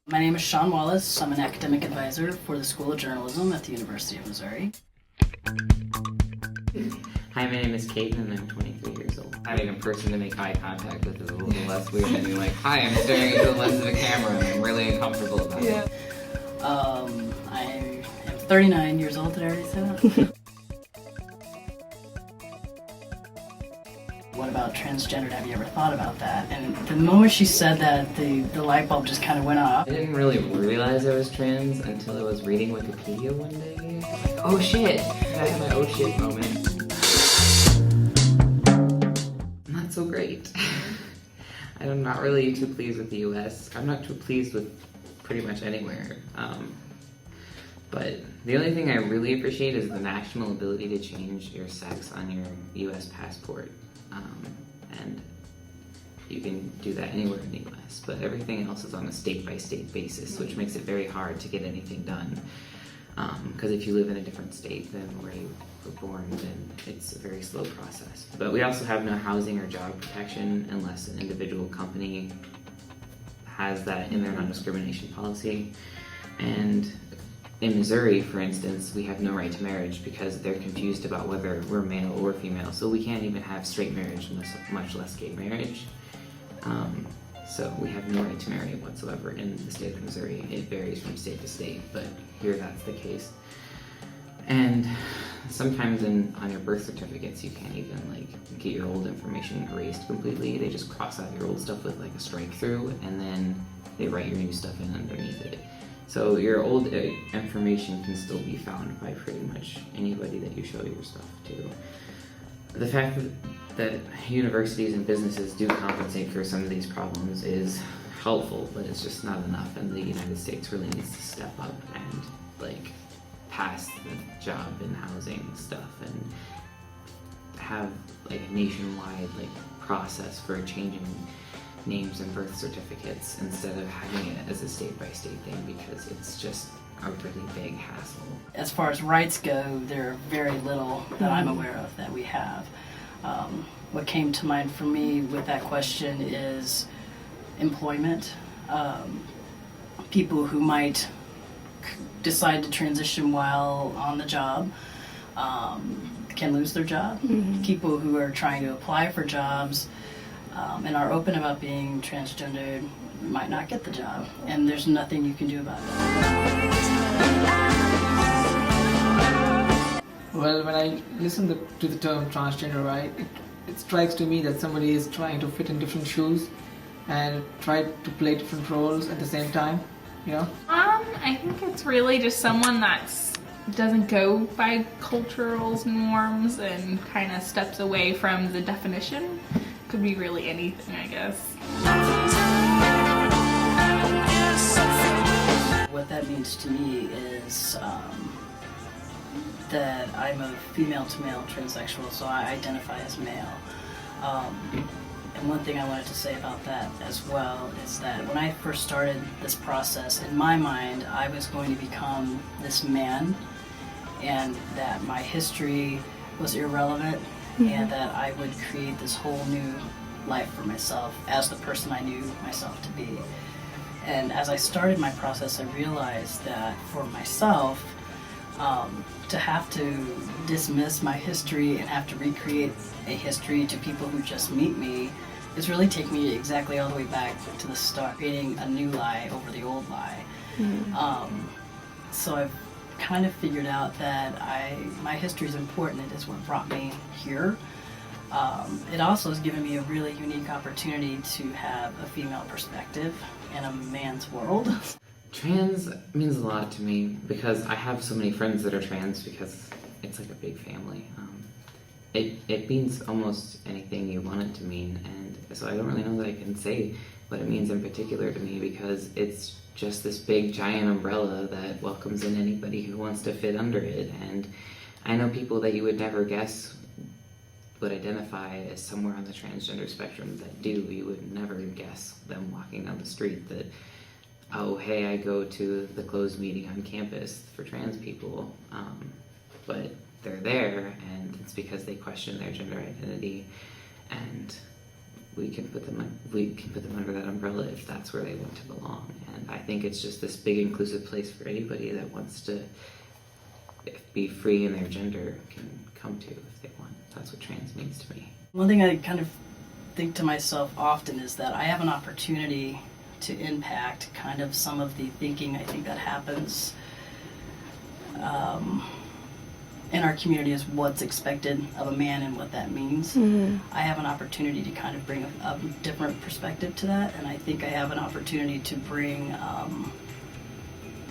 My name is Sean Wallace. I'm an academic advisor for the School of Journalism at the University of Missouri. Hi, my name is Kate and I'm 23 years old. Having a person to make eye contact with is a little less weird than being like, hi, I'm staring into the lens of a camera and I'm really uncomfortable about it. I am 39 years old, did I already say that? What about transgender? Have you ever thought about that? And the moment she said that, the light bulb just kind of went off. I didn't really realize I was trans until I was reading Wikipedia one day. Like, oh shit! I had my oh shit moment. Not so great. I'm not really too pleased with the US. I'm not too pleased with pretty much anywhere. But the only thing I really appreciate is the national ability to change your sex on your US passport. And you can do that anywhere in the US, but everything else is on a state-by-state basis, which makes it very hard to get anything done. Because if you live in a different state than where you were born, then it's a very slow process. But we also have no housing or job protection unless an individual company has that in their non-discrimination policy. And in Missouri, for instance, we have no right to marriage because they're confused about whether we're male or female. So we can't even have straight marriage, much less gay marriage. So we have no right to marry whatsoever in the state of Missouri. It varies from state to state, but here that's the case. And sometimes on your birth certificates, you can't even get your old information erased completely. They just cross out your old stuff with a strike through, and then they write your new stuff in underneath it. So your old information can still be found by pretty much anybody that you show your stuff to. The fact that universities and businesses do compensate for some of these problems is helpful, but it's just not enough, and the United States really needs to step up and pass the job and housing stuff and have a nationwide process for changing names and birth certificates instead of having it as a state-by-state thing, because it's just a really big hassle. As far as rights go, there are very little that I'm aware of that we have. What came to mind for me with that question is employment. People who might decide to transition while on the job can lose their job. People who are trying to apply for jobs and are open about being transgendered might not get the job, and there's nothing you can do about it. Well, when I listen to the term transgender, right, it strikes to me that somebody is trying to fit in different shoes and try to play different roles at the same time, you know? I think it's really just someone that doesn't go by cultural norms and kind of steps away from the definition. Could be really anything, I guess. What that means to me is that I'm a female-to-male transsexual, so I identify as male. And one thing I wanted to say about that as well is that when I first started this process, in my mind, I was going to become this man, and that my history was irrelevant, and that I would create this whole new life for myself as the person I knew myself to be. And as I started my process, I realized that for myself, to have to dismiss my history and have to recreate a history to people who just meet me is really taking me exactly all the way back to the start, creating a new lie over the old lie. So I've kind of figured out that my history is important. It is what brought me here. It also has given me a really unique opportunity to have a female perspective in a man's world. Trans means a lot to me because I have so many friends that are trans because it's like a big family. It means almost anything you want it to mean, and so I don't really know that I can say what it means in particular to me because it's just this big giant umbrella that welcomes in anybody who wants to fit under it. And I know people that you would never guess would identify as somewhere on the transgender spectrum that do. You would never guess them walking down the street that, oh, hey, I go to the closed meeting on campus for trans people, but they're there, and it's because they question their gender identity, and we can put them under that umbrella if that's where they want to belong. And I think it's just this big inclusive place for anybody that wants to be free in their gender can come to if they want. That's what trans means to me. One thing I kind of think to myself often is that I have an opportunity to impact kind of some of the thinking I think that happens in our community is what's expected of a man and what that means. I have an opportunity to kind of bring a different perspective to that, and I think I have an opportunity to bring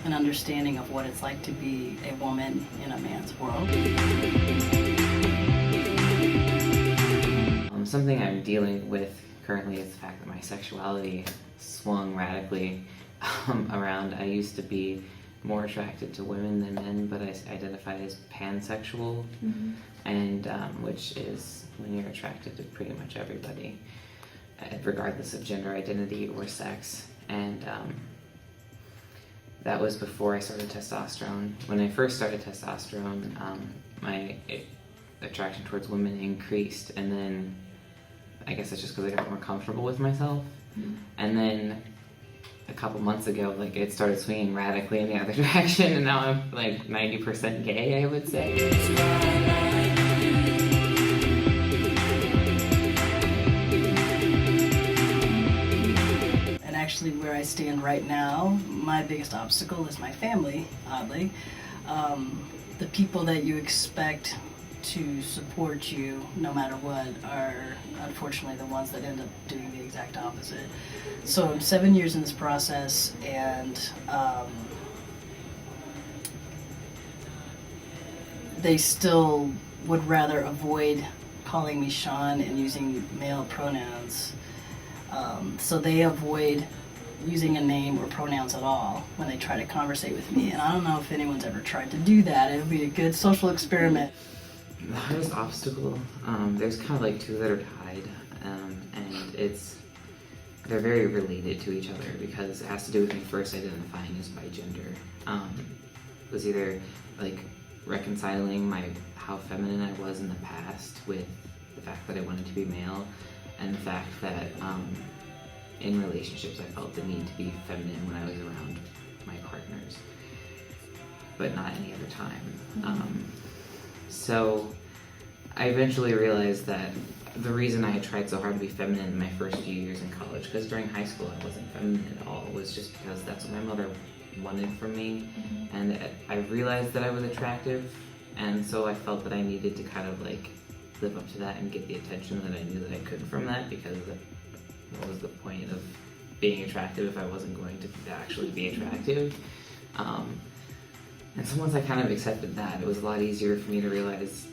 an understanding of what it's like to be a woman in a man's world. Something I'm dealing with currently is the fact that my sexuality swung radically around. I used to be more attracted to women than men, but I identify as pansexual, and which is when you're attracted to pretty much everybody, regardless of gender identity or sex. And that was before I started testosterone. When I first started testosterone, my attraction towards women increased, and then I guess it's just because I got more comfortable with myself. And then a couple months ago, like, it started swinging radically in the other direction, and now I'm like 90% gay, I would say. And actually where I stand right now, my biggest obstacle is my family, oddly. The people that you expect to support you no matter what are unfortunately the ones that end up doing the exact opposite. So I'm 7 years in this process, and they still would rather avoid calling me Sean and using male pronouns. So they avoid using a name or pronouns at all when they try to conversate with me. And I don't know if anyone's ever tried to do that. It would be a good social experiment. The hardest obstacle, there's kind of like two that are tied, and they're very related to each other because it has to do with me first identifying as bi gender. It was either like reconciling how feminine I was in the past with the fact that I wanted to be male, and the fact that in relationships I felt the need to be feminine when I was around my partners, but not any other time. So I eventually realized that the reason I had tried so hard to be feminine in my first few years in college, because during high school I wasn't feminine at all, was just because that's what my mother wanted from me. And I realized that I was attractive, and so I felt that I needed to kind of like live up to that and get the attention that I knew that I could from that, because what was the point of being attractive if I wasn't going to actually be attractive? And so once I kind of accepted that, it was a lot easier for me to realize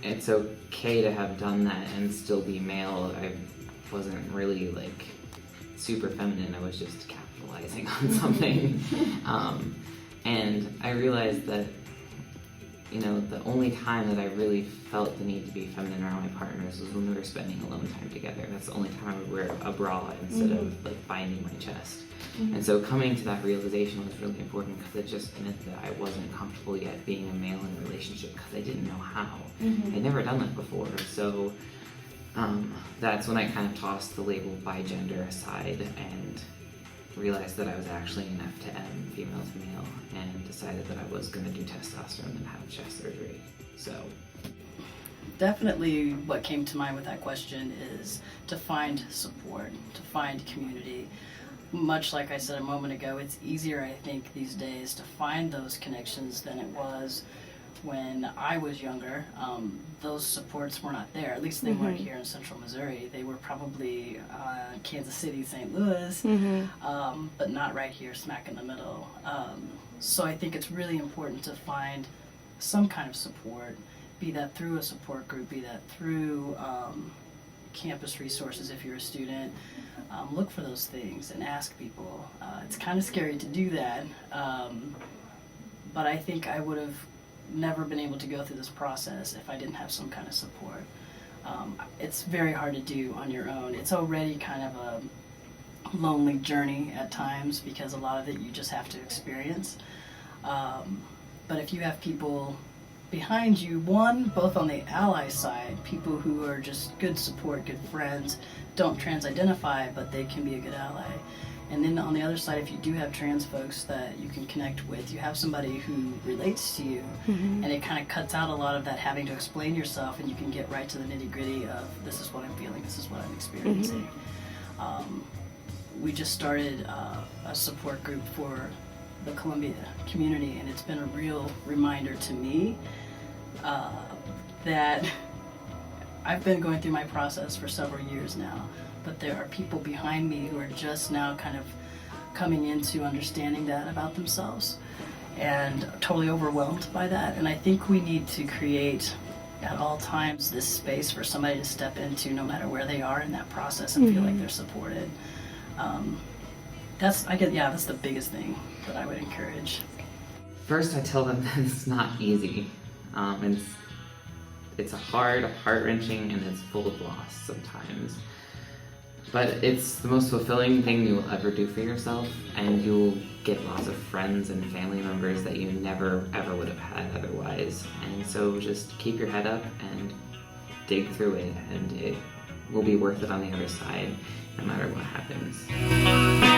it's okay to have done that and still be male. I wasn't really like super feminine, I was just capitalizing on something. And I realized that, you know, the only time that I really felt the need to be feminine around my partners was when we were spending alone time together. That's the only time I would wear a bra instead of like binding my chest. And so coming to that realization was really important, because it just meant that I wasn't comfortable yet being a male in a relationship because I didn't know how. I'd never done that before. So that's when I kind of tossed the label bi gender aside and realized that I was actually an F to M, female to male, and decided that I was going to do testosterone and have chest surgery. So Definitely what came to mind with that question is to find support, to find community. Much like I said a moment ago, it's easier, I think, these days to find those connections than it was when I was younger. Those supports were not there. At least they weren't here in Central Missouri. They were probably Kansas City, St. Louis, but not right here, smack in the middle. So I think it's really important to find some kind of support, be that through a support group, be that through campus resources if you're a student. Look for those things and ask people. It's kind of scary to do that, but I think I would have never been able to go through this process if I didn't have some kind of support. It's very hard to do on your own. It's already kind of a lonely journey at times because a lot of it you just have to experience. But if you have people behind you, one, both on the ally side, people who are just good support, good friends, don't trans-identify, but they can be a good ally. And then on the other side, if you do have trans folks that you can connect with, you have somebody who relates to you, and it kind of cuts out a lot of that having to explain yourself, and you can get right to the nitty-gritty of, this is what I'm feeling, this is what I'm experiencing. We just started a support group for the Columbia community, and it's been a real reminder to me that I've been going through my process for several years now, but there are people behind me who are just now kind of coming into understanding that about themselves, and totally overwhelmed by that. And I think we need to create at all times this space for somebody to step into, no matter where they are in that process, and feel like they're supported. That's the biggest thing that I would encourage. First, I tell them that it's not easy. It's a hard, heart-wrenching, and it's full of loss sometimes. But it's the most fulfilling thing you'll ever do for yourself, and you'll get lots of friends and family members that you never, ever would have had otherwise. And so just keep your head up and dig through it, and it will be worth it on the other side, no matter what happens.